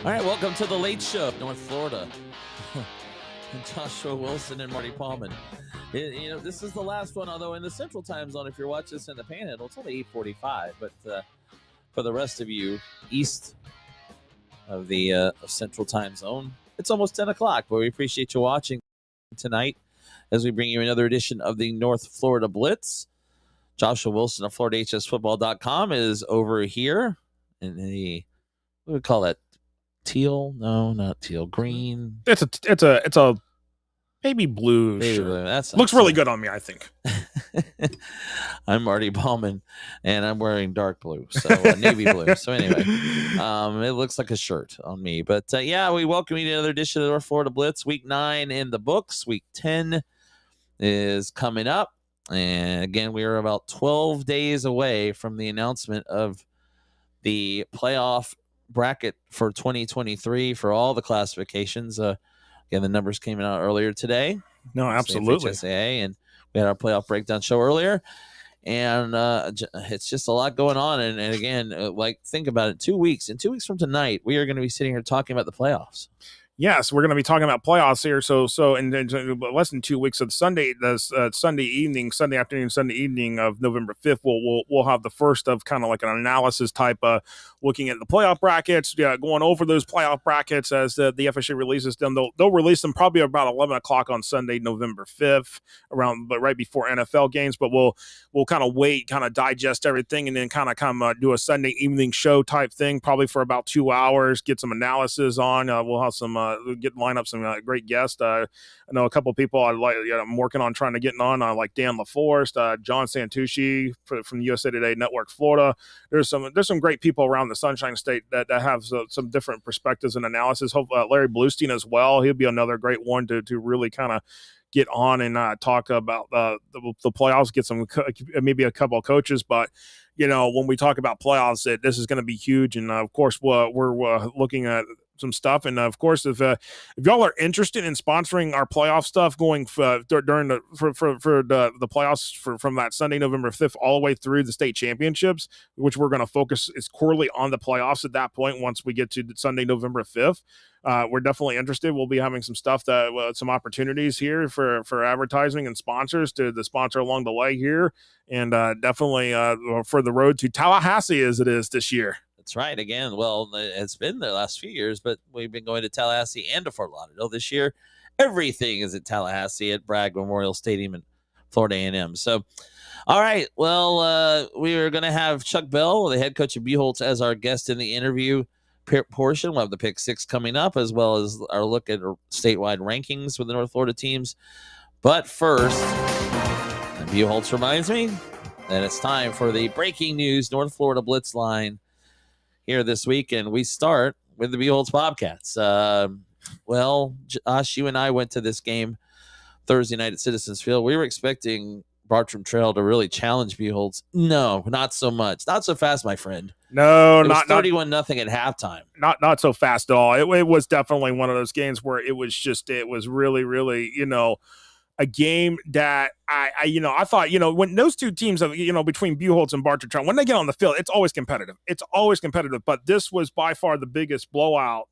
All right, welcome to the Late Show, North Florida. And Joshua Wilson and Marty Pallman. This is the last one, although in the Central Time Zone, if you're watching this in the Panhandle, it's only 8:45. But for the rest of you east of the Central Time Zone, it's almost 10 o'clock. But we appreciate you watching tonight as we bring you another edition of the North Florida Blitz. Joshua Wilson of FloridaHSFootball.com is over here in the, what do we call that? Teal? No, not teal. Green. It's a baby blue shirt. Blue. That looks really good on me, I think. I'm Marty Pallman, and I'm wearing dark blue, so navy blue. So anyway, it looks like a shirt on me. But we welcome you to another edition of the North Florida Blitz. Week 9 in the books. Week 10 is coming up, and again, we are about 12 days away from the announcement of the playoff bracket for 2023 for all the classifications. Again, the numbers came out earlier today. No, absolutely. And we had our playoff breakdown show earlier, and it's just a lot going on. And again, think about it. 2 weeks. In 2 weeks from tonight, we are going to be sitting here talking about the playoffs. Yes, we're going to be talking about playoffs here. So in less than 2 weeks of Sunday afternoon, Sunday evening of November 5th, we'll have the first of kind of like an analysis type, looking at the playoff brackets, going over those playoff brackets as the FSA releases them. They'll release them probably about 11 o'clock on Sunday, November 5th, but right before NFL games. But we'll kind of wait, kind of digest everything, and then kind of do a Sunday evening show type thing, probably for about 2 hours, get some analysis on. We'll have some. Line up some great guests. I know a couple of people I'm working on trying to get on, like Dan LaForest, John Santucci from USA Today Network Florida. There's some great people around the Sunshine State that have some different perspectives and analysis. Larry Bluestein as well. He'll be another great one to really kind of get on and talk about the playoffs, get some maybe a couple of coaches. But when we talk about playoffs, this is going to be huge. And of course, we're looking at some stuff. And of course, if y'all are interested in sponsoring our playoff stuff going during the playoffs from that Sunday, November 5th, all the way through the state championships, which we're going to focus is quarterly on the playoffs at that point. Once we get to Sunday, November 5th, we're definitely interested. We'll be having some stuff some opportunities here for advertising and sponsors to sponsor along the way here. And definitely for the road to Tallahassee as it is this year. That's right. Again, well, it's been the last few years, but we've been going to Tallahassee and to Fort Lauderdale this year. Everything is at Tallahassee at Bragg Memorial Stadium in Florida A&M. So, all right. Well, we are going to have Chuck Bell, the head coach of Buchholz, as our guest in the interview portion. We'll have the pick 6 coming up, as well as our look at statewide rankings with the North Florida teams. But first, Buchholz reminds me that it's time for the breaking news North Florida Blitz line here this week, and we start with the Buchholz Bobcats. Well, Josh, you and I went to this game Thursday night at Citizens Field. We were expecting Bartram Trail to really challenge Buchholz. No, not so much. Not so fast, my friend. No, it was 31-0 at halftime. Not so fast at all. It was definitely one of those games where it was really, really, a game that I thought, when those two teams, between Buchholz and Bartram Trail, when they get on the field, it's always competitive. It's always competitive. But this was by far the biggest blowout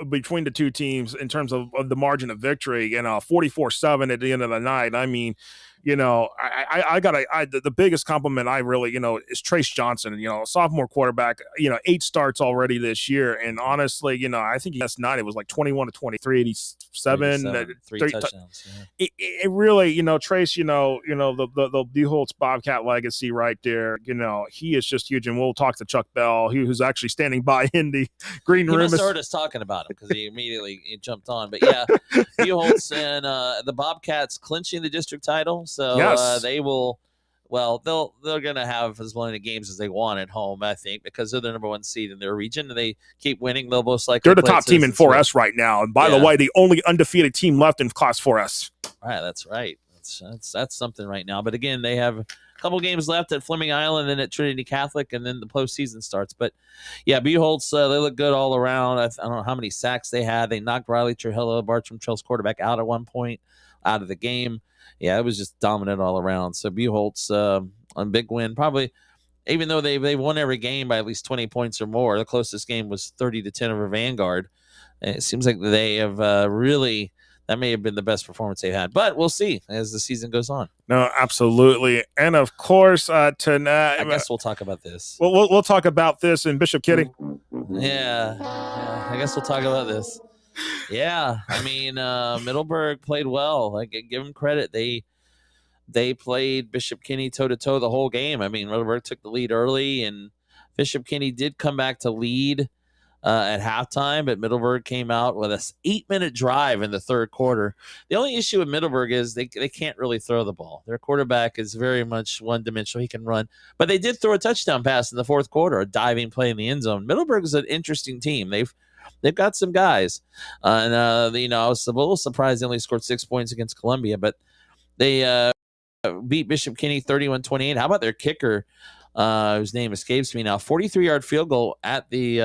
between the two teams in terms of the margin of victory, 44-7 at the end of the night. I mean, the biggest compliment I really, is Trace Johnson, sophomore quarterback, 8 starts already this year. And honestly, I think last night it was like 21-23, 87, 3 touchdowns. Yeah. It really, Trace, the Buchholz Bobcat legacy right there, he is just huge. And we'll talk to Chuck Bell, who's actually standing by in the green room. He must have heard us talking about him because he immediately jumped on. But yeah, Buchholz and the Bobcats clinching the district title. So yes. They will. Well, they're going to have as many games as they want at home, I think, because they're the number 1 seed in their region. And they keep winning. They'll most likely. They're the top team in 4S right now. And by the way, the only undefeated team left in Class 4S. All right, that's right. That's something right now. But again, they have a couple games left at Fleming Island and at Trinity Catholic, and then the postseason starts. But yeah, Buchholz, they look good all around. I don't know how many sacks they had. They knocked Riley Trujillo, Bartram Trail's quarterback, out at one point, out of the game. Yeah, it was just dominant all around. So Buchholz, a big win, probably even though they won every game by at least 20 points or more. The closest game was 30-10 over Vanguard. And it seems like they have really, that may have been the best performance they've had. But we'll see as the season goes on. No, absolutely. And of course, tonight, I guess we'll talk about this. We'll talk about this in Bishop Kitty. Yeah, I guess we'll talk about this. Yeah, I mean, Middleburg played well. I give them credit. They played Bishop Kenny toe-to-toe the whole game. I mean, Middleburg took the lead early, and Bishop Kenny did come back to lead at halftime, but Middleburg came out with an 8-minute drive in the third quarter. The only issue with Middleburg is they can't really throw the ball. Their quarterback is very much one-dimensional. He can run. But they did throw a touchdown pass in the fourth quarter, a diving play in the end zone. Middleburg is an interesting team. They've got some guys. I was a little surprised they only scored 6 points against Columbia, but they beat Bishop Kenny 31-28. How about their kicker, whose name escapes me now? 43-yard field goal at the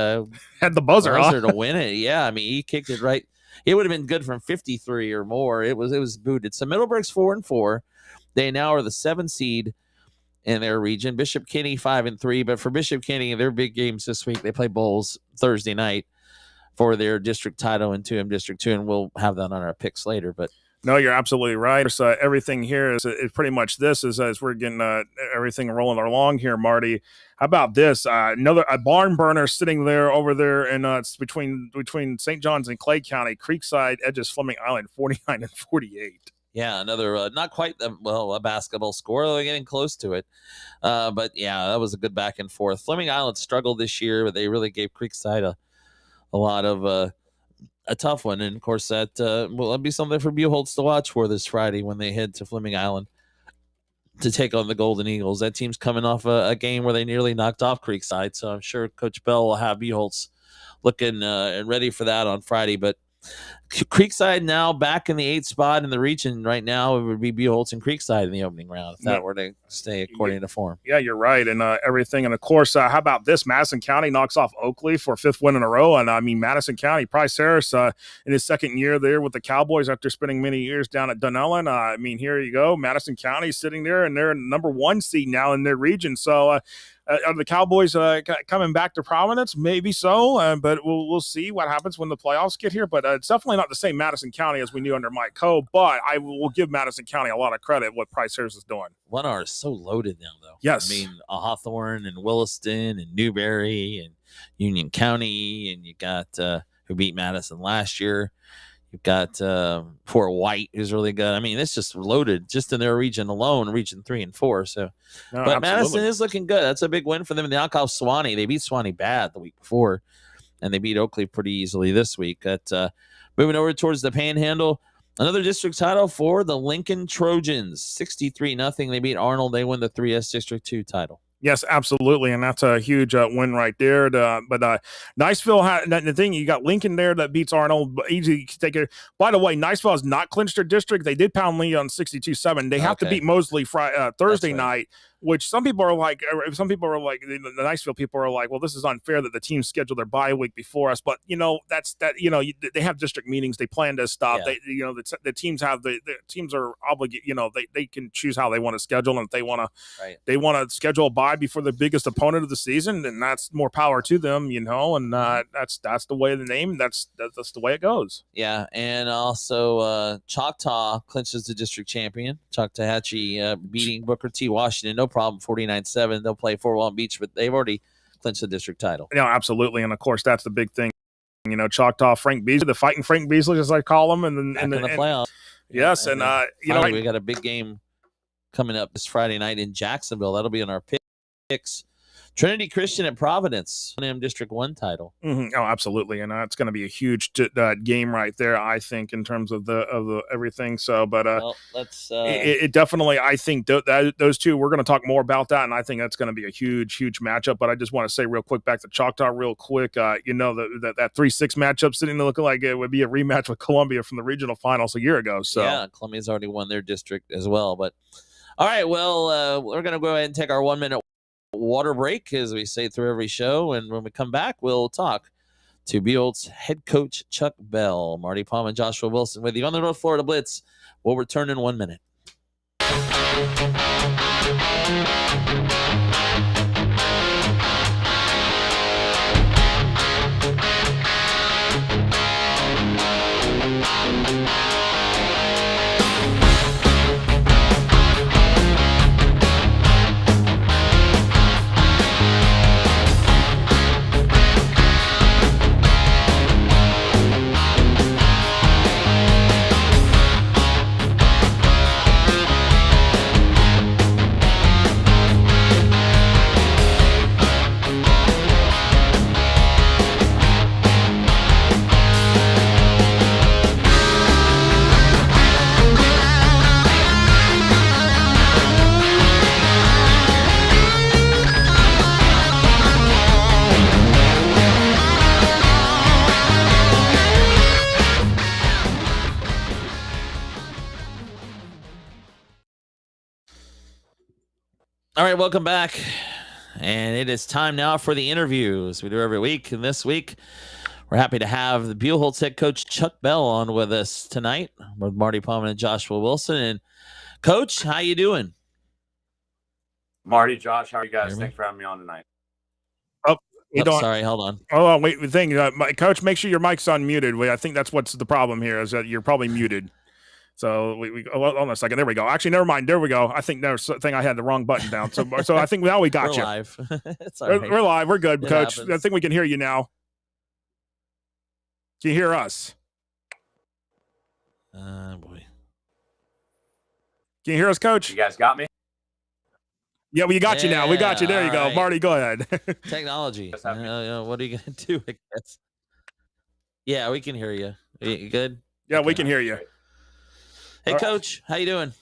had the buzzer to win it. Yeah, I mean, he kicked it right. It would have been good from 53 or more. It was booted. So Middleburg's 4-4. They now are the 7th seed in their region. Bishop Kenny 5-3. But for Bishop Kenny, their big games this week, they play Bulls Thursday night for their district title in 2M District 2, and we'll have that on our picks later. But no, you're absolutely right. So everything here is pretty much this is as we're getting everything rolling along here, Marty. How about this? A barn burner sitting there over there, and it's between St. John's and Clay County. Creekside edges Fleming Island 49-48. Yeah, another not quite a basketball score. They're getting close to it. But yeah, that was a good back and forth. Fleming Island struggled this year, but they really gave Creekside a lot of a tough one. And of course that will be something for Buchholz to watch for this Friday when they head to Fleming Island to take on the Golden Eagles. That team's coming off a game where they nearly knocked off Creekside, so I'm sure Coach Bell will have Buchholz looking and ready for that on Friday. But Creekside now back in the 8th spot in the region right now. It would be Buchholz and Creekside in the opening round if that were to stay according to form. Yeah, you're right. And everything. And of course, how about this? Madison County knocks off Oakley for 5th win in a row. And I mean, Madison County, Price Harris in his 2nd year there with the Cowboys after spending many years down at Dunellen. I mean, here you go. Madison County sitting there, and they're number 1 seed now in their region. So, are the Cowboys coming back to prominence? Maybe so, but we'll see what happens when the playoffs get here. But it's definitely not the same Madison County as we knew under Mike Coe. But I will give Madison County a lot of credit what Price Harris is doing. 1R is so loaded now, though. Yes. I mean, Hawthorne and Williston and Newberry and Union County, and you got who beat Madison last year. You've got Fort White, who's really good. I mean, it's just loaded just in their region alone, region 3 and 4. So, but absolutely. Madison is looking good. That's a big win for them. They knocked off Suwannee. They beat Suwannee bad the week before, and they beat Oakley pretty easily this week. Moving over towards the Panhandle, another district title for the Lincoln Trojans, 63-0. They beat Arnold. They win the 3S District 2 title. Yes, absolutely, and that's a huge win right there. But Niceville, the thing, you got Lincoln there that beats Arnold. Easy to take it. By the way, Niceville has not clinched their district. They did pound Lee on 62-7. They have to beat Mosley Thursday night, which some people are like, the Niceville people are like, well, this is unfair that the teams schedule their bye week before us. But they have district meetings. They plan to stop. Yeah. The teams the teams are obligated. They can choose how they want to schedule, and if they want to schedule a bye before the biggest opponent of the season, then that's more power to them. And that's the way of the name. That's the way it goes. Yeah, and also Choctaw clinches the district champion. Choctawhatchee beating Booker T. Washington. No problem, 49-7. They'll play Fort Walton Beach, but they've already clinched the district title. Yeah, absolutely. And of course, that's the big thing. Choctaw, Frank Beasley, the Fighting Frank Beasley, as I call him, and in the playoffs. Yes, and we got a big game coming up this Friday night in Jacksonville. That'll be in our picks. Trinity Christian at Providence, 1M District 1 title. Mm-hmm. Oh, absolutely, and it's going to be a huge game right there, I think, in terms of the everything. So, but let's. It definitely, I think those two. We're going to talk more about that, and I think that's going to be a huge matchup. But I just want to say real quick back to Choctaw, real quick. That 3-6 matchup sitting to look like it would be a rematch with Columbia from the regional finals a year ago. So yeah, Columbia's already won their district as well. But all right, well, we're going to go ahead and take our 1-minute water break, as we say through every show, and when we come back, we'll talk to Buchholz head coach Chuck Bell. Marty Pallman, Joshua Wilson with you on the North Florida Blitz. We'll return in 1 minute. All right, welcome back. And it is time now for the interviews we do every week. And this week, we're happy to have the Buellholz head coach Chuck Bell on with us tonight with Marty Pallman and Joshua Wilson. And Coach, how you doing? Marty, Josh, how are you guys? Thanks for having me on tonight. Sorry, hold on. Oh, wait, Coach, make sure your mic's unmuted. I think that's what's the problem here is that you're probably muted. So hold on a second. There we go. Actually, never mind. There we go. I think there's a thing I had the wrong button down. So I think now we got We're you. Live. It's all right. We're live. We're good, It Coach. happens. I think we can hear you now. Can you hear us? Boy. Can you hear us, Coach? You guys got me? Yeah, we got you now. We got you. There you go. Right. Marty, go ahead. Technology. What's happening? What are you going to do, I guess? Yeah, we can hear you. You good? Yeah, we can hear you. Hey, All right. Coach, how you doing?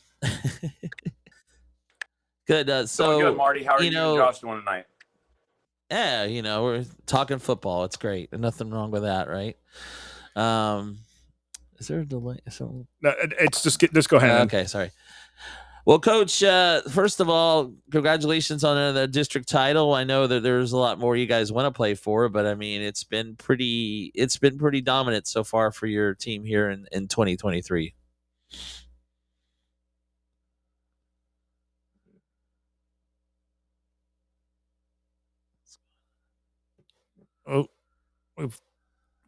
Good. Doing So good, Marty. How are you and Josh doing tonight? yeah, we're talking football. It's great. Nothing wrong with that, right? Is there a delay? No, it's just go ahead. Okay, sorry. Well, Coach, first of all, congratulations on the district title. I know that there's a lot more you guys want to play for, but I mean, it's been pretty dominant so far for your team here in 2023. Oh, we've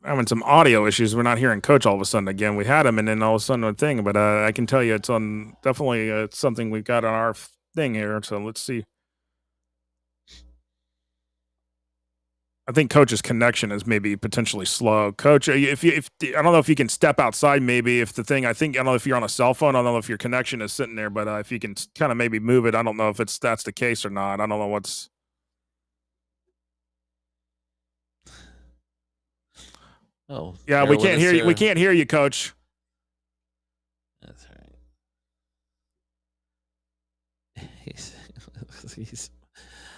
having some audio issues. We're not hearing Coach all of a sudden again. We had him, and then all of a sudden a thing. But I can tell you, it's definitely it's something we've got on our thing here. So let's see. I think Coach's connection is maybe potentially slow. Coach, if I don't know if you can step outside, maybe if the thing. I don't know if you're on a cell phone. I don't know if your connection is sitting there, but if you can kind of maybe move it, I don't know if that's the case or not. I don't know what's. Oh, yeah, we can't hear you. We can't hear you, Coach. That's all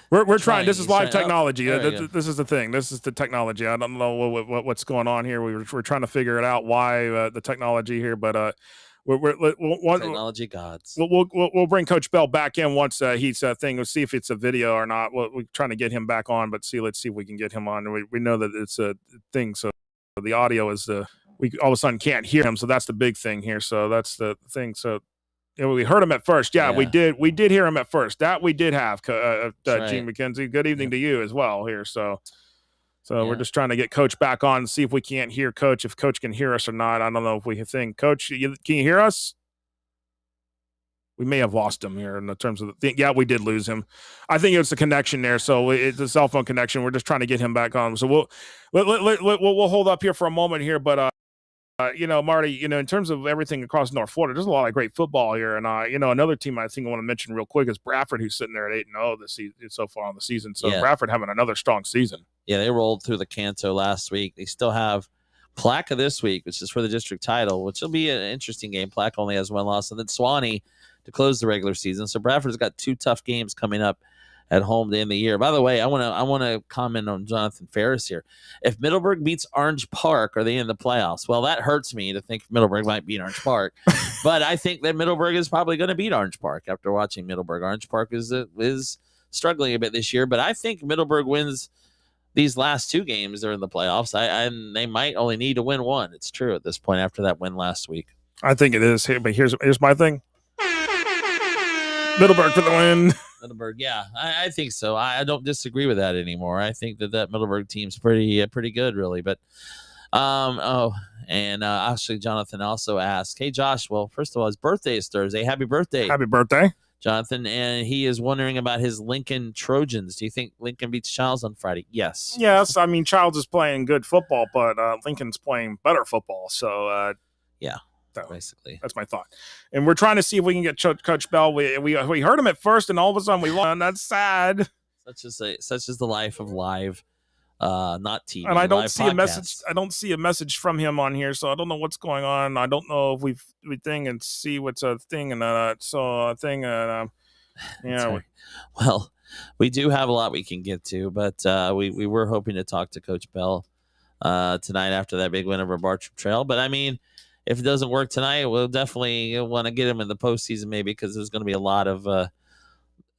right. We're trying. This is live trying. technology. Oh, this is the thing. This is the technology. I don't know what's going on here. We're trying to figure it out why the technology here, but we'll technology gods. We'll bring Coach Bell back in once he's thing. We'll see if it's a video or not. We're trying to get him back on, but let's see if we can get him on. We know that it's a thing, so the audio is we all of a sudden can't hear him, so that's the big thing here. So that's the thing. So we heard him at first. Yeah, we did hear him at first. That we did have right. Gene McKenzie. Good evening to you as well here. So we're just trying to get Coach back on and see if we can't hear Coach, if Coach can hear us or not. I don't know if we think Coach, can you hear us? We may have lost him here in the terms of the thing. Yeah, we did lose him. I think it's the connection there. So it's a cell phone connection. We're just trying to get him back on. So we'll hold up here for a moment here. But Marty, in terms of everything across North Florida, there's a lot of great football here. And another team I think I want to mention real quick is Bradford, who's sitting there at 8-0 this season so far on the season. So Bradford having another strong season. Yeah, they rolled through the Canto last week. They still have Placa this week, which is for the district title, which will be an interesting game. Placa only has one loss, and then Swanee to close the regular season. So Bradford's got 2 tough games coming up at home to end the year. By the way, I want to comment on Jonathan Ferris here. If Middleburg beats Orange Park, are they in the playoffs? Well, that hurts me to think Middleburg might beat Orange Park, but I think that Middleburg is probably going to beat Orange Park after watching Middleburg. Orange Park is struggling a bit this year, but I think Middleburg wins these last 2 games. They're in the playoffs. And they might only need to win 1. It's true at this point after that win last week. I think it is. But here's my thing. Middleburg for the win. Middleburg, yeah, I think so. I don't disagree with that anymore. I think that Middleburg team's pretty good, really. But actually, Jonathan also asked, "Hey, Josh. Well, first of all, his birthday is Thursday. Happy birthday, Jonathan!" And he is wondering about his Lincoln Trojans. Do you think Lincoln beats Childs on Friday? Yes. Yes, I mean Childs is playing good football, but Lincoln's playing better football. So yeah. Basically, that's my thought, and we're trying to see if we can get Coach Bell. We heard him at first, and all of a sudden we lost. That's sad. Such is the life of live, not TV. And I don't see a message. I don't see a message from him on here, so I don't know what's going on. I don't know if we thing and see what's a thing and so a thing. Yeah. Right. Well, we do have a lot we can get to, but we were hoping to talk to Coach Bell tonight after that big win over Bartram Trail. But I mean, if it doesn't work tonight, we'll definitely want to get him in the postseason maybe because there's going to be a lot of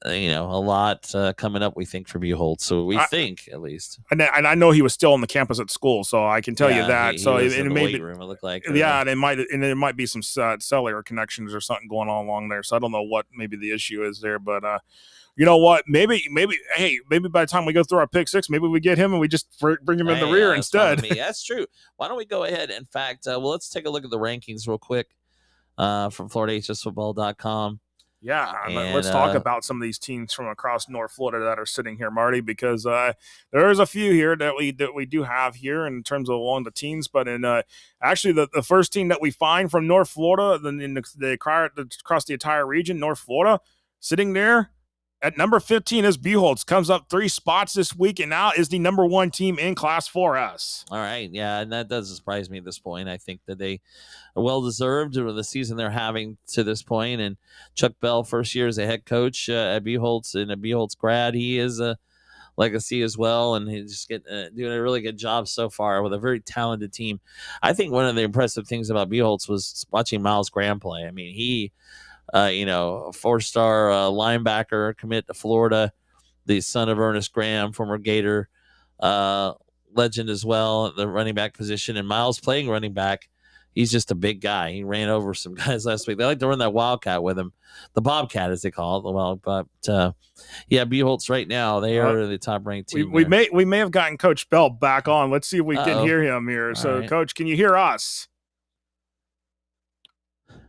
a lot coming up, we think, for Buchholz. So we think, at least. And I know he was still on the campus at school, so I can tell you that. He so was it in the may weight be, room, it looked like. Yeah, and there might be some cellular connections or something going on along there. So I don't know what maybe the issue is there, but you know what? Maybe by the time we go through our pick six, maybe we get him and we just bring him in the rear instead. That's true. Why don't we go ahead? In fact, let's take a look at the rankings real quick from FloridaHSFootball.com. Yeah, let's talk about some of these teams from across North Florida that are sitting here, Marty, because there's a few here that we do have here in terms of along the teams. But in actually the first team that we find from North Florida, then across the entire region, North Florida, sitting there at number 15 is Buchholz, comes up 3 spots this week, and now is the number 1 team in Class 4S. All right, yeah, and that doesn't surprise me at this point. I think that they are well-deserved with the season they're having to this point. And Chuck Bell, first year as a head coach at Buchholz, and a Buchholz grad, he is a legacy as well, and he's just doing a really good job so far with a very talented team. I think one of the impressive things about Buchholz was watching Miles Graham play. I mean, he a 4-star linebacker, commit to Florida, the son of Ernest Graham, former Gator legend as well, the running back position. And Miles playing running back, he's just a big guy. He ran over some guys last week. They like to run that Wildcat with him, the Bobcat as they call it. But Buchholz right now, they are the top ranked team. We may have gotten Coach Bell back on. Let's see if we can hear him here. So, right. Coach, can you hear us?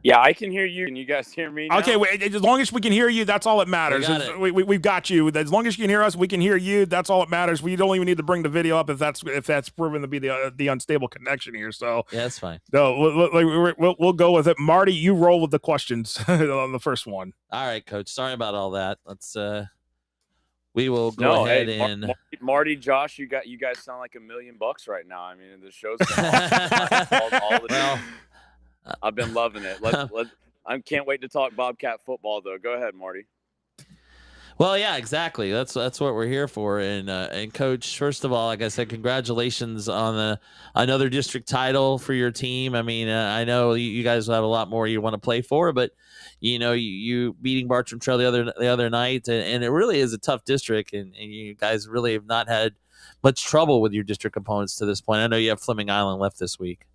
Yeah, I can hear you. Can you guys hear me now? Okay, as long as we can hear you, that's all that matters. We've got you. As long as you can hear us, we can hear you. That's all that matters. We don't even need to bring the video up if that's proven to be the unstable connection here. So yeah, that's fine. No, we'll go with it. Marty, you roll with the questions on the first one. All right, Coach. Sorry about all that. Let's we will go ahead and Marty, Josh, you guys sound like $1 million right now. I mean, the show's awesome. all the time. I've been loving it. I can't wait to talk Bobcat football, though. Go ahead, Marty. Well, yeah, exactly. That's what we're here for. And Coach, first of all, like I said, congratulations on another district title for your team. I mean, I know you guys have a lot more you want to play for, but you beating Bartram Trail the other night, and it really is a tough district, and you guys really have not had much trouble with your district opponents to this point. I know you have Fleming Island left this week.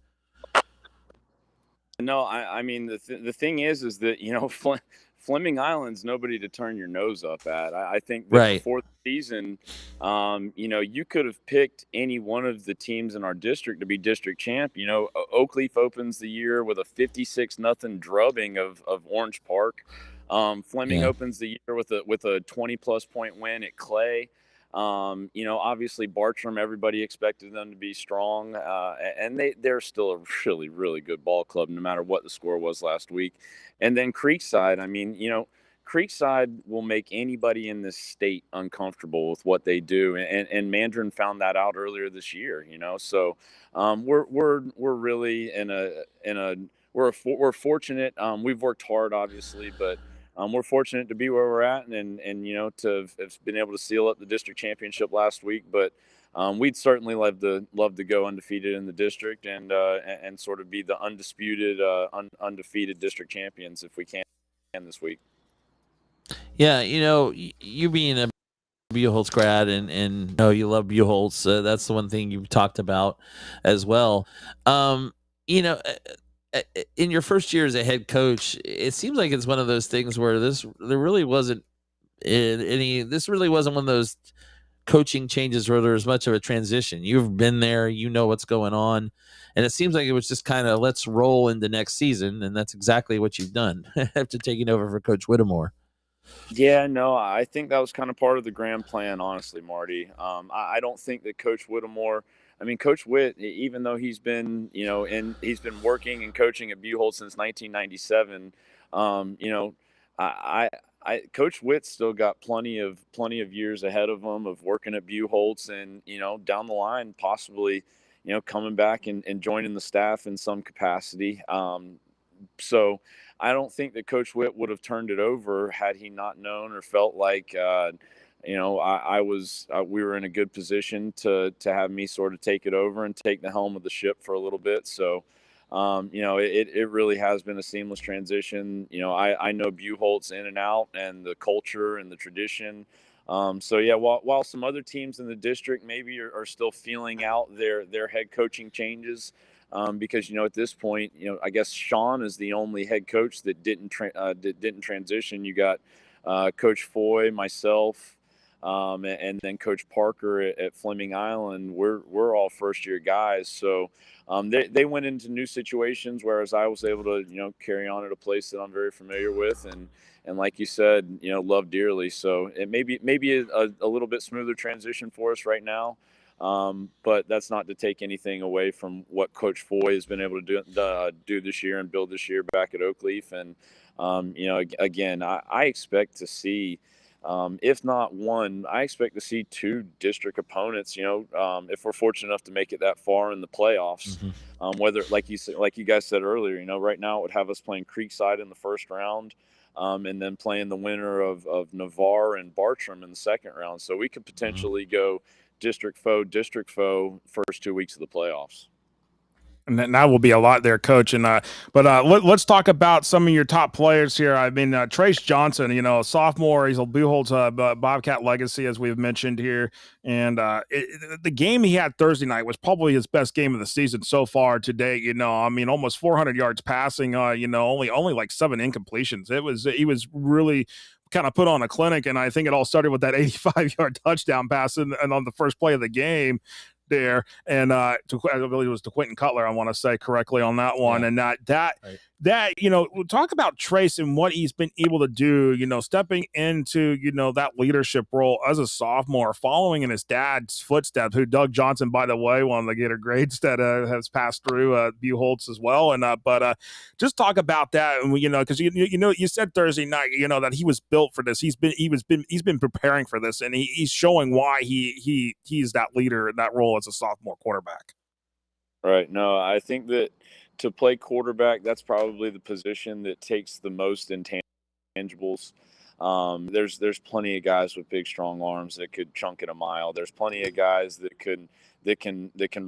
No, I mean, the thing is that, Fleming Island's nobody to turn your nose up at. I think that before the season, you could have picked any one of the teams in our district to be district champ. Oakleaf opens the year with a 56-0 drubbing of Orange Park. Fleming opens the year with a 20+ point win at Clay. Obviously Bartram, everybody expected them to be strong, and they're still a really, really good ball club, no matter what the score was last week. And then Creekside, I mean, Creekside will make anybody in this state uncomfortable with what they do, and Mandarin found that out earlier this year. So we're really we're fortunate. We've worked hard, obviously, but we're fortunate to be where we're at, and to have been able to seal up the district championship last week. But we'd certainly love to go undefeated in the district and sort of be the undefeated district champions if we can this week. Yeah, you being a Buchholz grad and you love Buchholz. That's the one thing you've talked about as well. In your first year as a head coach, it seems like it's one of those things where this really wasn't one of those coaching changes where there's much of a transition. You've been there, what's going on, and it seems like it was just kind of let's roll into next season, and that's exactly what you've done after taking over for Coach Whittemore. Yeah, no, I think that was kind of part of the grand plan, honestly, Marty. I don't think that Coach Whittemore, Coach Witt, even though he's been, he's been working and coaching at Buchholz since 1997, Coach Witt still got plenty of years ahead of him of working at Buchholz, and down the line possibly coming back and joining the staff in some capacity. So I don't think that Coach Witt would have turned it over had he not known or felt like we were in a good position to have me sort of take it over and take the helm of the ship for a little bit. So it really has been a seamless transition. I know Buchholz in and out, and the culture and the tradition. So yeah, while some other teams in the district maybe are still feeling out their head coaching changes, because at this point, I guess Sean is the only head coach that didn't transition. You got Coach Foy, myself, and then Coach Parker at Fleming Island. We're all first year guys, so they went into new situations, whereas I was able to carry on at a place that I'm very familiar with, and like you said, love dearly. So it may be a little bit smoother transition for us right now. But that's not to take anything away from what Coach Foy has been able to do this year and build this year back at Oakleaf. And, again, I expect to see, if not one, I expect to see two district opponents, if we're fortunate enough to make it that far in the playoffs. Whether, like you guys said earlier, right now it would have us playing Creekside in the first round. And then playing the winner of Navarre and Bartram in the second round. So we could potentially go district foe first 2 weeks of the playoffs. And that will be a lot there, Coach. And let's talk about some of your top players here. I mean, Trace Johnson, a sophomore, he's a Buchholz Bobcat legacy, as we've mentioned here. And the game he had Thursday night was probably his best game of the season so far to date. I mean, almost 400 yards passing. Only like 7 incompletions. He was really kind of put on a clinic, and I think it all started with that 85-yard touchdown pass and on the first play of the game there, and I believe it was to Quentin Cutler, I want to say correctly on that one. Yeah. And that we'll talk about Trace and what he's been able to do, stepping into that leadership role as a sophomore, following in his dad's footsteps, who Doug Johnson, by the way, one of the Gator grades that has passed through Buchholz as well. And but just talk about that, and because you said Thursday night that he was built for this. He's been preparing for this, and he's showing why he's that leader in that role as a sophomore quarterback. Right. No, I think that to play quarterback, that's probably the position that takes the most intangibles. There's plenty of guys with big, strong arms that could chunk it a mile. There's plenty of guys that can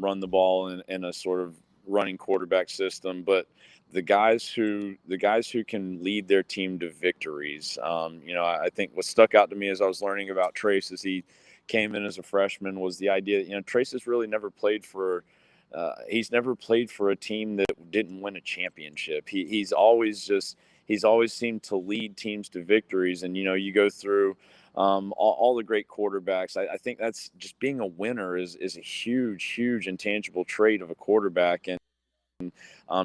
run the ball in a sort of running quarterback system. But the guys who can lead their team to victories, I think what stuck out to me as I was learning about Trace as he came in as a freshman was the idea that Trace has really never played for. He's never played for a team that didn't win a championship. He's always seemed to lead teams to victories. And, you go through all the great quarterbacks. I think that's just being a winner is a huge intangible trait of a quarterback. And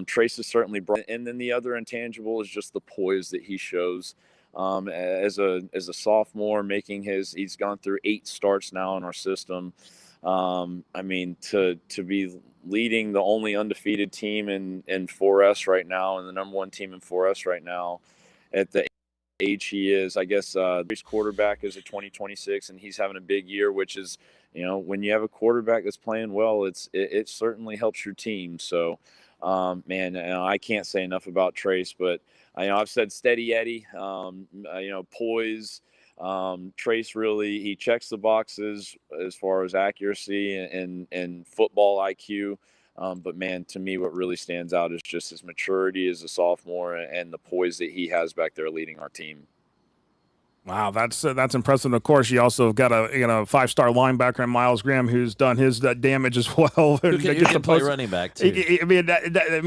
Trace has certainly brought. And then the other intangible is just the poise that he shows. As a sophomore, he's gone through 8 starts now in our system. I mean, to be leading the only undefeated team in 4S right now, and the number 1 team in 4S right now at the age he is, I guess his quarterback is a 2026, and he's having a big year, which is, when you have a quarterback that's playing well, it certainly helps your team. So, man, I can't say enough about Trace, but I've said steady Eddie, poise. Trace really, he checks the boxes as far as accuracy and football IQ. But man, to me, what really stands out is just his maturity as a sophomore and the poise that he has back there leading our team. Wow, that's impressive. Of course, you also got a 5-star linebacker in Miles Graham who's done his damage as well. Who can play running back too.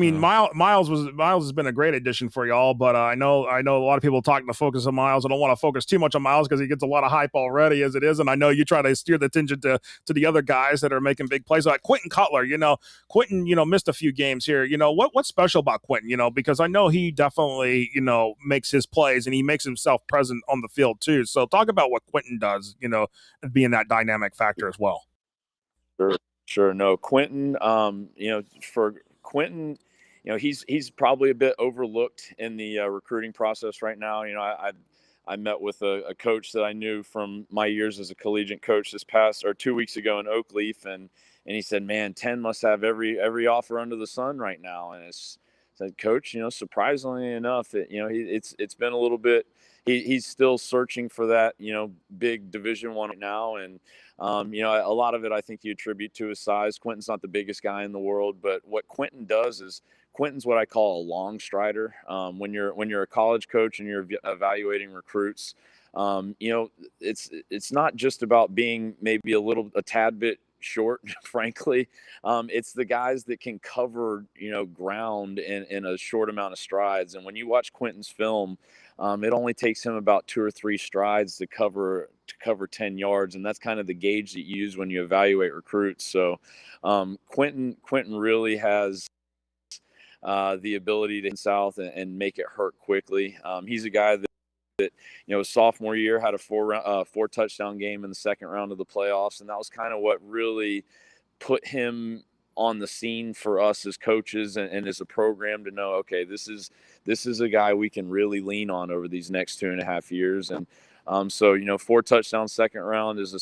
Miles has been a great addition for y'all, but I know a lot of people talking to focus on Miles. I don't want to focus too much on Miles because he gets a lot of hype already as it is, and I know you try to steer the attention to the other guys that are making big plays like Quentin Cutler. Quentin missed a few games here. What's special about Quentin? Because I know he definitely makes his plays and he makes himself present on the field too. So talk about what Quentin does, being that dynamic factor as well. Sure. No, Quentin, for Quentin, he's probably a bit overlooked in the recruiting process right now. I met with a coach that I knew from my years as a collegiate coach 2 weeks ago in Oakleaf. And he said, man, 10 must have every offer under the sun right now. And it's said, Coach, surprisingly enough, it's been a little bit, he's still searching for that, big Division I right now. And, a lot of it, I think you attribute to his size. Quentin's not the biggest guy in the world, but what Quentin does is Quentin's what I call a long strider. When you're a college coach and you're evaluating recruits, it's not just about being maybe a tad bit short, frankly. It's the guys that can cover, ground in a short amount of strides. And when you watch Quentin's film, it only takes him about 2 or 3 strides to cover 10 yards. And that's kind of the gauge that you use when you evaluate recruits. So Quentin really has the ability to get south and make it hurt quickly. He's a guy that sophomore year had a 4 touchdown game in the second round of the playoffs, and that was kind of what really put him on the scene for us as coaches and as a program to know, okay, this is a guy we can really lean on over these next 2.5 years. And so 4 touchdowns second round is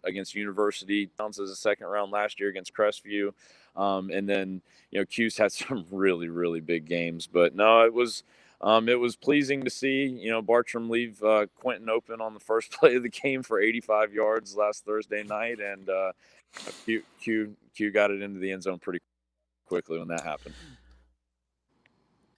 against University, as a second round last year against Crestview, and then Q's had some really, really big games. But no, it was pleasing to see Bartram leave Quentin open on the first play of the game for 85 yards last Thursday night, and Q got it into the end zone pretty quickly when that happened.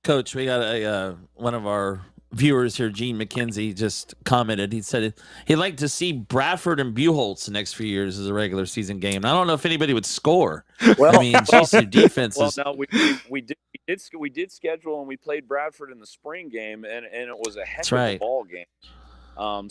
Coach, we got one of our viewers here, Gene McKenzie, just commented. He said he'd like to see Bradford and Buchholz the next few years as a regular season game. And I don't know if anybody would score. Well, I mean, geez, defense is. Well, no, we did schedule and we played Bradford in the spring game, and it was a heck of a ball game.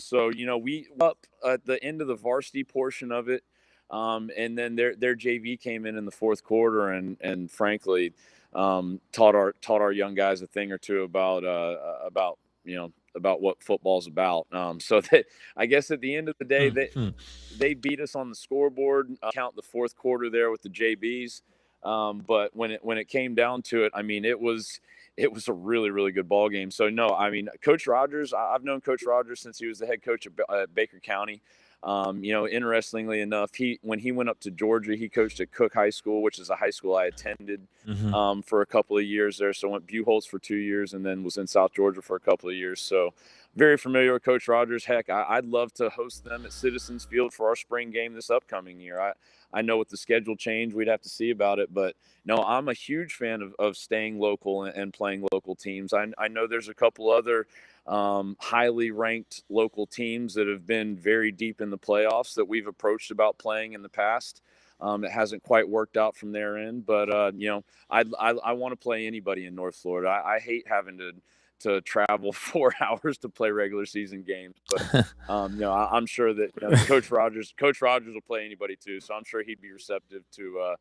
So we up at the end of the varsity portion of it, and then their JV came in the fourth quarter, and frankly, taught our young guys a thing or two about what football's about. So that I guess at the end of the day, they beat us on the scoreboard. Count the fourth quarter there with the JBs. But when it came down to it, I mean, it was a really, really good ball game. So no, I mean, Coach Rogers, I've known Coach Rogers since he was the head coach at Baker County. Interestingly enough, when he went up to Georgia, he coached at Cook High School, which is a high school I attended for a couple of years there. So went Buchholz for 2 years and then was in South Georgia for a couple of years. So very familiar with Coach Rogers. Heck, I'd love to host them at Citizens Field for our spring game this upcoming year. I know with the schedule change, we'd have to see about it. But no, I'm a huge fan of staying local and playing local teams. I know there's a couple other highly ranked local teams that have been very deep in the playoffs that we've approached about playing in the past. It hasn't quite worked out from their end, but I want to play anybody in North Florida. I hate having to travel 4 hours to play regular season games, but I'm sure that Coach Rogers will play anybody too. So I'm sure he'd be receptive to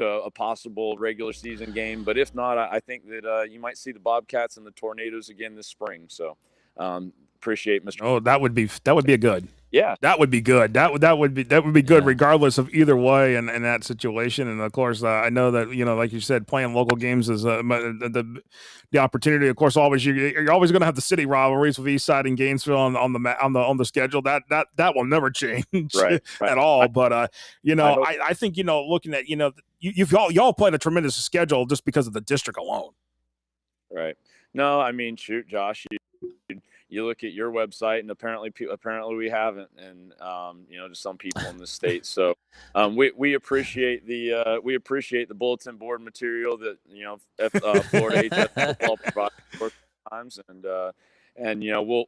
a possible regular season game. But if not, I think that you might see the Bobcats and the Tornadoes again this spring. So appreciate Mr. Oh, that would be a good. Yeah, that would be good. That would be good, regardless of either way in that situation. And of course, I know that like you said, playing local games is the opportunity. Of course, you're always going to have the city rivalries with Eastside and Gainesville on the schedule. That will never change at all. But I think looking at y'all played a tremendous schedule just because of the district alone. Right. No, I mean, shoot, Josh, you look at your website, and apparently we haven't, and just some people in the state. So we appreciate the bulletin board material that Florida HF football provides for times, and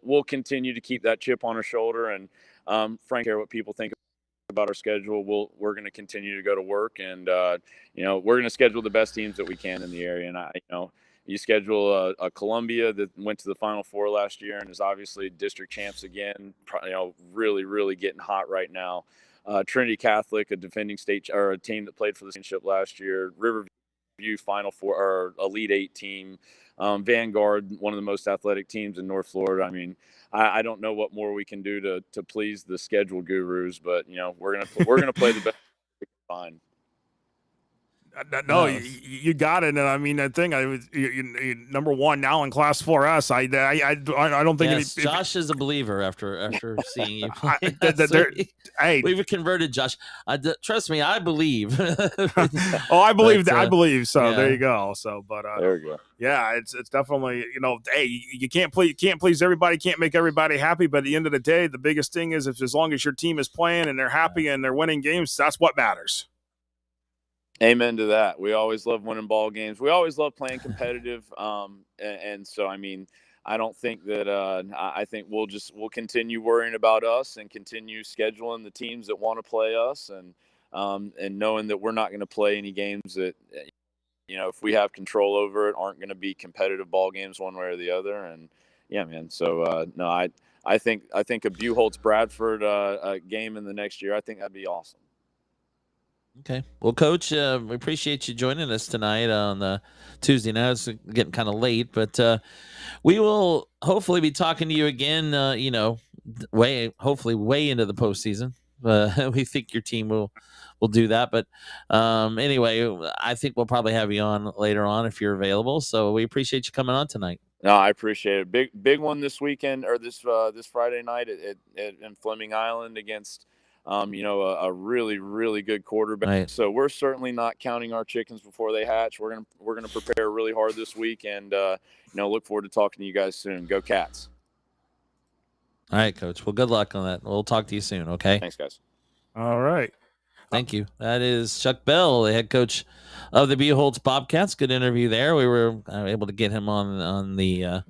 we'll continue to keep that chip on our shoulder. And frankly, care what people think about our schedule. We're going to continue to go to work, and we're going to schedule the best teams that we can in the area. And you schedule a Columbia that went to the Final Four last year and is obviously district champs again. Really, really getting hot right now. Trinity Catholic, a defending state or a team that played for the championship last year. Riverview Final Four or Elite Eight team. Vanguard, one of the most athletic teams in North Florida. I mean, I don't know what more we can do to please the schedule gurus, but we're gonna play the best we can find. No, you got it, and I mean, I think number one now in Class 4S. I don't think Josh is a believer after seeing you play. Hey, we've converted Josh. Trust me, I believe. I believe that. I believe so. Yeah. There you go. So, but there you go. Yeah, it's definitely hey, you can't please everybody, can't make everybody happy, but at the end of the day, the biggest thing is as long as your team is playing and they're happy and they're winning games, that's what matters. Amen to that. We always love winning ball games. We always love playing competitive. And so, I mean, I don't think that I think we'll continue worrying about us and continue scheduling the teams that want to play us, and knowing that we're not going to play any games that, if we have control over it, aren't going to be competitive ball games one way or the other. And yeah, man. So no, I think a Buchholz Bradford game in the next year, I think that'd be awesome. Okay. Well, Coach, we appreciate you joining us tonight on Tuesday night. It's getting kind of late, but we will hopefully be talking to you again, hopefully way into the postseason. We think your team will do that. But anyway, I think we'll probably have you on later on if you're available. So we appreciate you coming on tonight. No, I appreciate it. Big one this weekend, or this Friday night in Fleming Island against a really, really good quarterback. Right. So we're certainly not counting our chickens before they hatch. We're gonna prepare really hard this week, and look forward to talking to you guys soon. Go Cats! All right, Coach. Well, good luck on that. We'll talk to you soon. Okay. Thanks, guys. All right. Thank you. That is Chuck Bell, the head coach of the Buchholz Bobcats. Good interview there. We were able to get him on the.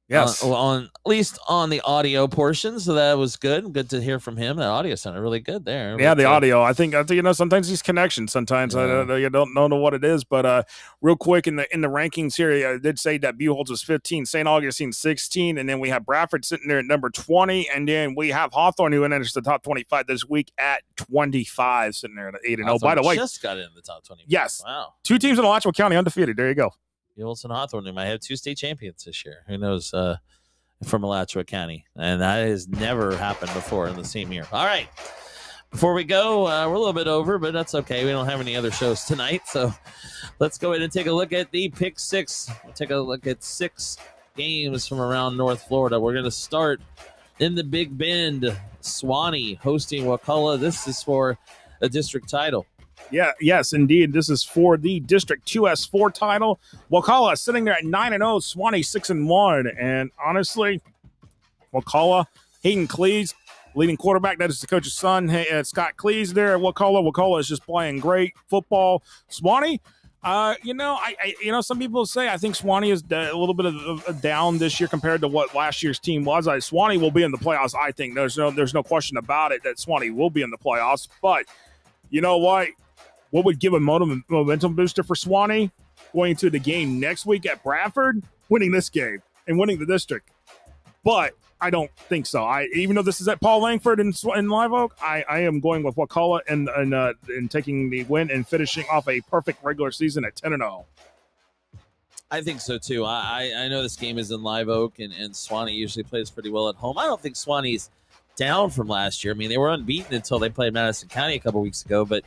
Yes. On at least on the audio portion, so that was good. Good to hear from him. The audio sounded really good there. Yeah, the audio. I think sometimes these connections. Sometimes you don't know what it is. But real quick in the rankings here, I did say that Buchholz was 15, St. Augustine 16, and then we have Bradford sitting there at number 20, and then we have Hawthorne who enters the top 25 this week at 25, sitting there at 8-0. By the way, just got in the top 25. Yes. Wow. 2 teams in Alachua County undefeated. There you go. Wilson Hawthorne, they might have 2 state champions this year. Who knows? From Alachua County, and that has never happened before in the same year. All right, before we go, we're a little bit over, but that's okay. We don't have any other shows tonight, so let's go ahead and take a look at the Pick Six. We'll take a look at 6 games from around North Florida. We're going to start in the Big Bend. Suwannee hosting Wakulla. This is for a district title. Yeah, yes, indeed. This is for the District 2S4 title. Wakulla sitting there at 9-0, Suwannee 6-1. And honestly, Wakulla, Hayden Cleese, leading quarterback, that is the coach's son, Scott Cleese there at Wakulla. Wakulla is just playing great football. Suwannee, some people say I think Suwannee is a little bit of down this year compared to what last year's team was. Suwannee will be in the playoffs, I think. There's no question about it that Suwannee will be in the playoffs. But you know what? What would give a momentum booster for Suwannee going into the game next week at Bradford? Winning this game and winning the district. But I don't think so. Even though this is at Paul Langford in Live Oak, I am going with Wakulla and taking the win and finishing off a perfect regular season at 10-0. I think so too. I know this game is in Live Oak, and Suwannee usually plays pretty well at home. I don't think Suwannee's down from last year. I mean, they were unbeaten until they played Madison County a couple weeks ago, but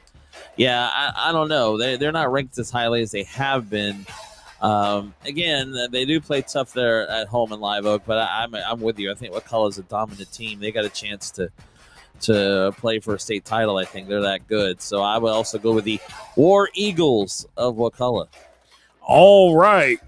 yeah, I don't know. They're not ranked as highly as they have been. Again, they do play tough there at home in Live Oak, but I'm with you. I think Wakulla is a dominant team. They got a chance to play for a state title. I think they're that good. So I would also go with the War Eagles of Wakulla. All right.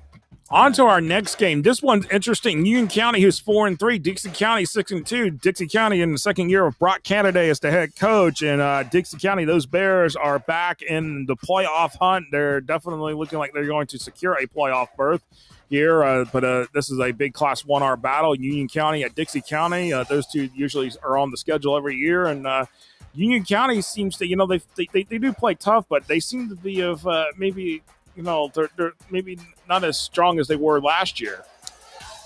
On to our next game. This one's interesting. Union County, who's 4-3. Dixie County, 6-2. Dixie County in the second year of Brock Canada as the head coach. And Dixie County, those Bears are back in the playoff hunt. They're definitely looking like they're going to secure a playoff berth here. But this is a big Class 1R battle. Union County at Dixie County. Those two usually are on the schedule every year. And Union County seems to, they do play tough, but they seem to be of maybe – they're maybe not as strong as they were last year.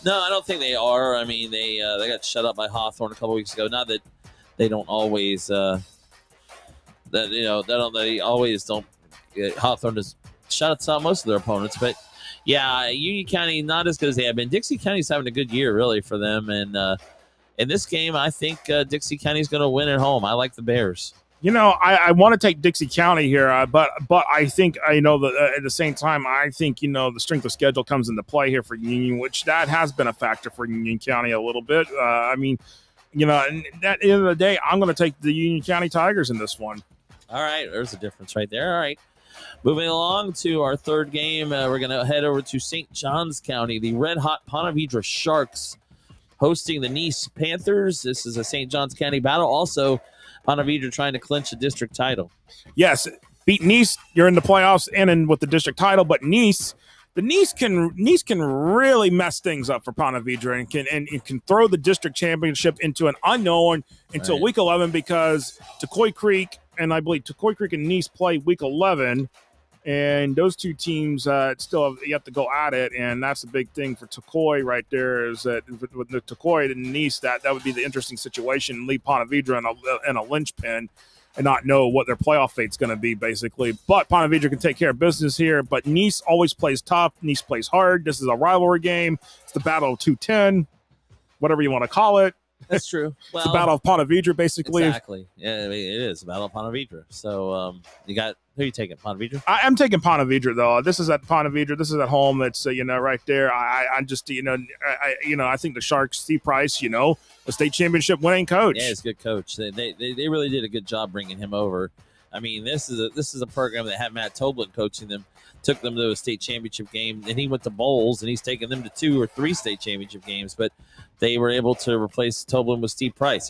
No, I don't think they are. I mean, they got shut up by Hawthorne a couple weeks ago. Not that they don't always they always don't. Hawthorne just shut out most of their opponents, but yeah, Union County not as good as they have been. Dixie County's having a good year really for them, and in this game, I think Dixie County's going to win at home. I like the Bears. I want to take Dixie County here, but I think that at the same time, I think the strength of schedule comes into play here for Union, which that has been a factor for Union County a little bit. At the end of the day, I'm going to take the Union County Tigers in this one. All right, there's a difference right there. All right, moving along to our third game, we're going to head over to St. Johns County. The Red Hot Ponte Vedra Sharks hosting the Nice Panthers. This is a St. Johns County battle. Also, Ponte Vedra trying to clinch a district title. Yes, beat Nice, you're in the playoffs and in with the district title. But Nice can really mess things up for Ponte Vedra and can throw the district championship into an unknown until week 11, because Tucoy Creek and I believe Tucoy Creek and Nice play week 11. And those two teams still you have to go at it, and that's the big thing for Tucoy right there. Is that with the Tucoy and Nice, that would be the interesting situation. Leave Ponte Vedra in a linchpin and not know what their playoff fate's going to be, basically. But Ponte Vedra can take care of business here. But Nice always plays tough. Nice plays hard. This is a rivalry game. It's the Battle of 210, whatever you want to call it. That's true. Well, it's the Battle of Ponte Vedra, basically. Exactly. Yeah, I mean, it is the Battle of Ponte Vedra. So you got who are you taking? Ponte Vedra? I'm taking Ponte Vedra, though. This is at Ponte Vedra. This is at home. It's right there. I just I think the Sharks, Steve Price, a state championship winning coach. Yeah, he's a good coach. They really did a good job bringing him over. I mean, this is a program that had Matt Toblin coaching them, took them to a state championship game, and he went to bowls, and he's taken them to 2 or 3 state championship games. But they were able to replace Toblin with Steve Price.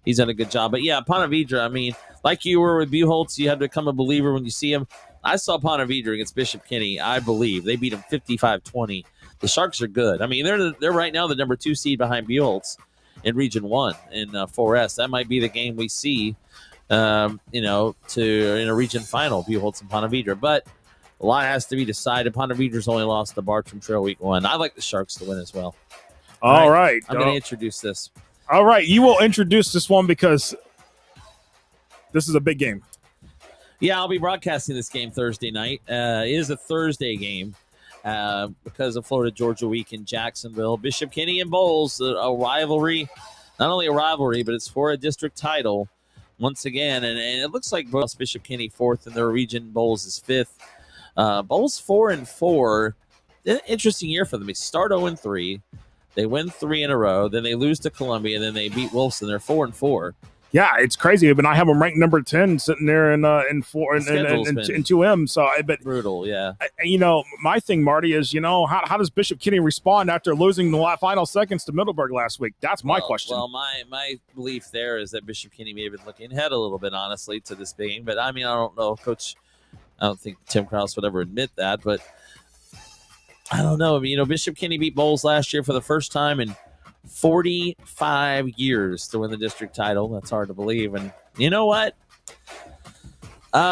He's done a good job. But yeah, Ponte Vedra, I mean, like you were with Buchholz, you have to become a believer when you see him. I saw Ponte Vedra against Bishop Kenny. I believe they beat him 55-20. The Sharks are good. I mean, they're right now the number 2 seed behind Buchholz in Region 1 in 4S. That might be the game we see, in a region final, Buchholz and Ponte Vedra. But a lot has to be decided. Ponte Vedra's only lost to Bartram Trail week 1. I like the Sharks to win as well. All right. I'm going to introduce this. All right. You will introduce this one because this is a big game. Yeah, I'll be broadcasting this game Thursday night. It is a Thursday game because of Florida-Georgia week in Jacksonville. Bishop Kenny and Bowles, a rivalry. Not only a rivalry, but it's for a district title once again. And it looks like Bishop Kenny 4th in their region. Bowles is 5th. Bowles 4-4. Interesting year for them. They start 0-3. They win 3 in a row. Then they lose to Columbia. Then they beat Wilson. They're 4-4. Yeah, it's crazy. But I have them ranked number 10, sitting there in 2M. So, but brutal. Yeah. My thing, Marty, is how does Bishop Kenny respond after losing the final seconds to Middleburg last week? That's my question. Well, my belief there is that Bishop Kenny may have been looking ahead a little bit, honestly, to this game. But I mean, I don't know, Coach. I don't think Tim Krause would ever admit that, but I don't know. Bishop Kenny beat Bowles last year for the first time in 45 years to win the district title. That's hard to believe. And you know what? I'm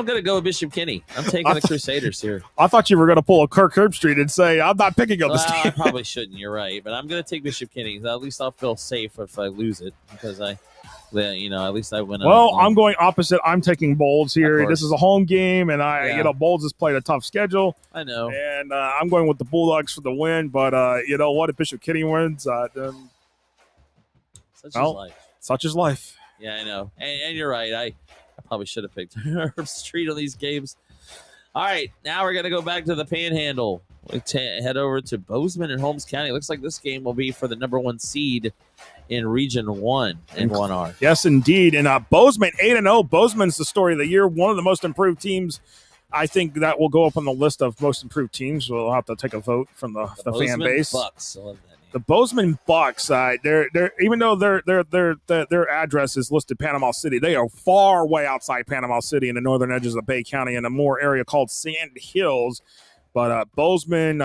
going to go with Bishop Kenny. I'm taking the Crusaders here. I thought you were going to pull a Kirk Herbstreit and say, I'm not picking up this team. I probably shouldn't. You're right. But I'm going to take Bishop Kenny. At least I'll feel safe if I lose it because at least I win. Well, I'm going opposite. I'm taking Bowles here. This is a home game, and Bowles has played a tough schedule. I know. And I'm going with the Bulldogs for the win. But you know what? If Bishop Kenny wins, then such is life. Such is life. Yeah, I know. And you're right. I probably should have picked Herbstreit on these games. All right, now we're going to go back to the Panhandle. We head over to Bozeman and Holmes County. It looks like this game will be for the number 1 seed in Region 1 in 1R. Yes, indeed. And Bozeman 8-0. Bozeman's the story of the year. One of the most improved teams. I think that will go up on the list of most improved teams. We'll have to take a vote from the fan base. Bucks. I love that name. The Bozeman Bucks, they're even though their address is listed Panama City, they are far way outside Panama City in the northern edges of Bay County in a more area called Sand Hills. But Bozeman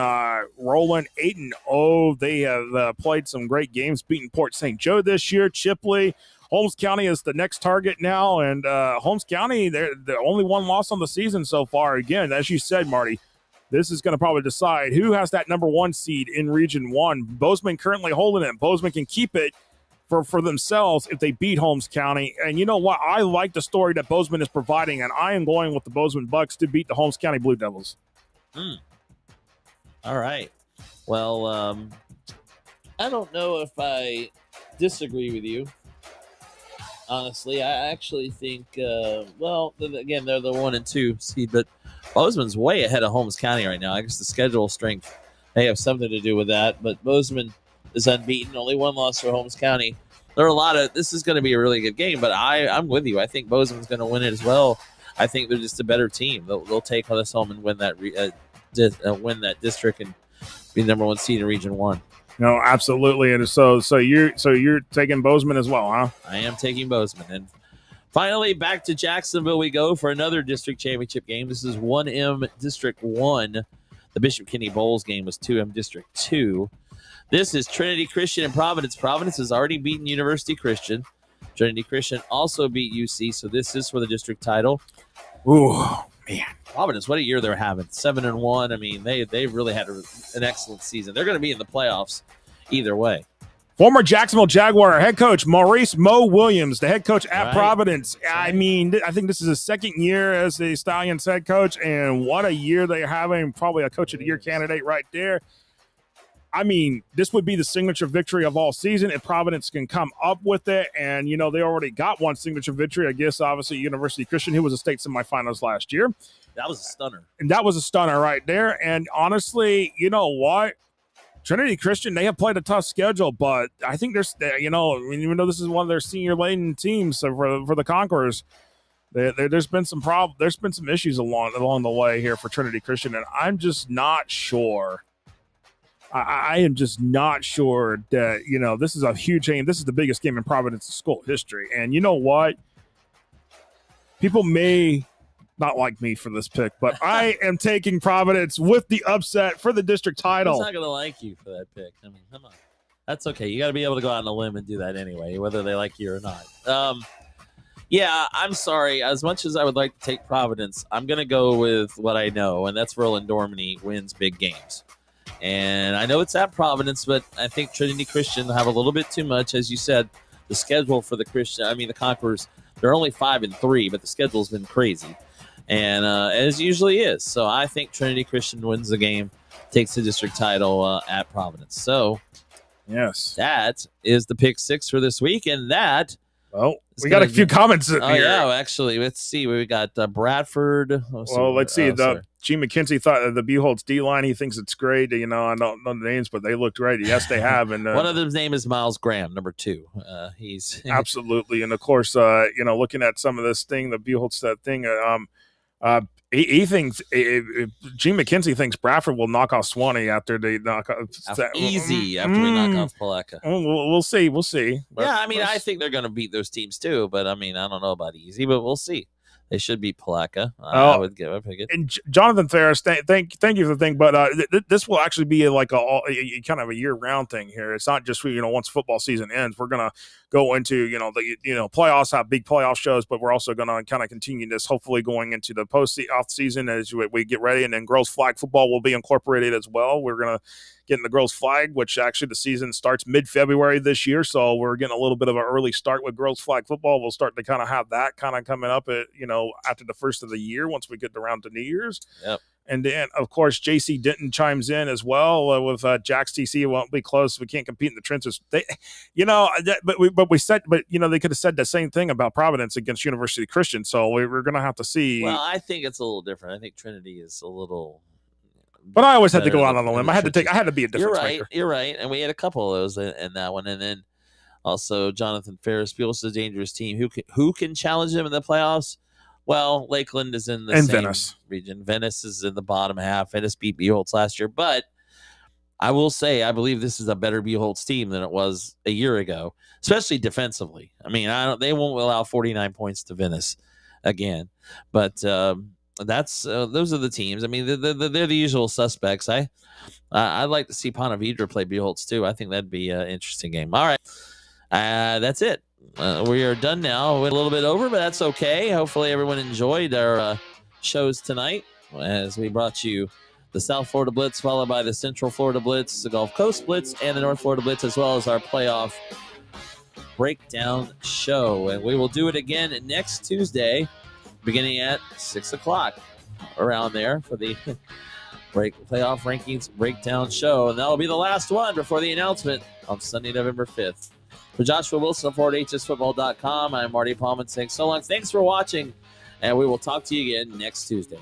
rolling 8-0. They have played some great games, beating Port St. Joe this year, Chipley. Holmes County is the next target now, and Holmes County, they're the only one loss on the season so far. Again, as you said, Marty, this is going to probably decide who has that number 1 seed in Region 1. Bozeman currently holding it. Bozeman can keep it for themselves if they beat Holmes County. And you know what? I like the story that Bozeman is providing, and I am going with the Bozeman Bucks to beat the Holmes County Blue Devils. All right. Well, I don't know if I disagree with you. Honestly, I actually think, again, they're the 1 and 2 seed, but Bozeman's way ahead of Holmes County right now. I guess the schedule strength may have something to do with that, but Bozeman is unbeaten. Only 1 loss for Holmes County. This is going to be a really good game, but I'm with you. I think Bozeman's going to win it as well. I think they're just a better team. They'll take this home and win that win that district and be the number 1 seed in Region 1. No, absolutely. And so you're taking Bozeman as well, huh? I am taking Bozeman. And Finally, back to Jacksonville we go for another district championship game. This is 1M District 1. The Bishop Kenny Bowles game was 2M District 2. This is Trinity Christian and Providence. Providence has already beaten University Christian. Trinity Christian also beat UC, so this is for the district title. Ooh, man. Providence, what a year they're having. 7-1. I mean, they've really had an excellent season. They're going to be in the playoffs either way. Former Jacksonville Jaguar head coach Maurice Mo Williams, the head coach at Providence. I mean, I think this is his second year as the Stallions head coach, and what a year they're having. Probably a coach of the year candidate right there. I mean, this would be the signature victory of all season if Providence can come up with it. And, you know, they already got one signature victory, I guess, obviously, University Christian, who was a state semifinals last year. That was a stunner. And that was a stunner right there. And honestly, you know what? Trinity Christian, they have played a tough schedule, but I think there's, you know, even though this is one of their senior-laden teams for the Conquerors, there's been some there's been some issues along the way here for Trinity Christian, and I'm just not sure. I am just not sure that, you know, this is a huge game. This is the biggest game in Providence school history, and you know what? People may not like me for this pick, but I am taking Providence with the upset for the district title. Who's not going to like you for that pick? I mean, come on. That's okay. You got to be able to go out on a limb and do that anyway, whether they like you or not. Yeah, I'm sorry. As much as I would like to take Providence, I'm going to go with what I know, and that's Roland Dorminey wins big games. And I know it's at Providence, but I think Trinity Christian have a little bit too much. As you said, the schedule for the Conquerors, they're only 5-3, but the schedule's been crazy. And as usually is. So I think Trinity Christian wins the game, takes the district title at Providence. So, yes, that is the pick 6 for this week. And that. Well, we got a few comments in here. Yeah, actually, let's see. We got Bradford. Let's see. G. McKenzie thought the Buchholz D-line, he thinks it's great. You know, I don't know the names, but they looked great. Yes, they have. And one of them's name is Miles Graham, number 2. He's absolutely. And, of course, you know, looking at some of this thing, the Buchholz thing, he thinks G. McKenzie thinks Bradford will knock off Swanee after they knock off after we knock off Palatka. We'll see. But, yeah, I mean, I think they're going to beat those teams too, but I mean, I don't know about easy, but we'll see. They should beat Palatka. I would give up. And Jonathan Ferris, thank you for the thing, but this will actually be like a kind of a year-round thing here. It's not just, you know, once football season ends, we're gonna go into, you know, the playoffs, have big playoff shows, but we're also gonna kind of continue this, hopefully going into the off season as we get ready, and then girls flag football will be incorporated as well. We're gonna get in the girls flag, which actually the season starts mid-February this year, so we're getting a little bit of an early start with girls flag football. We'll start to kind of have that kind of coming up at, you know, after the first of the year once we get around to New Year's. Yep. And then, of course, JC Denton chimes in as well with Jack's TC. It won't be close. We can't compete in the trenches. They, you know, but you know, they could have said the same thing about Providence against University Christian. So we're going to have to see. Well, I think it's a little different. I think Trinity is a little. But I always had to go out on a limb. I had to be a difference maker. You're right. And we had a couple of those in that one. And then also Jonathan Ferris feels a dangerous team. Who can challenge them in the playoffs? Well, Lakeland is in the same Venice region. Venice is in the bottom half. Venice beat Buchholz last year. But I will say, I believe this is a better Buchholz team than it was a year ago, especially defensively. I mean, they won't allow 49 points to Venice again. But that's those are the teams. I mean, they're the usual suspects. I'd like to see Ponte Vedra play Buchholz too. I think that'd be an interesting game. All right, that's it. We are done now. We're a little bit over, but that's okay. Hopefully everyone enjoyed our shows tonight as we brought you the South Florida Blitz, followed by the Central Florida Blitz, the Gulf Coast Blitz, and the North Florida Blitz, as well as our playoff breakdown show. And we will do it again next Tuesday, beginning at 6 o'clock, around there, for the playoff rankings breakdown show. And that will be the last one before the announcement on Sunday, November 5th. For Joshua Wilson of FloridaHSFootball.com, I'm Marty Pallman saying so long. Thanks for watching, and we will talk to you again next Tuesday.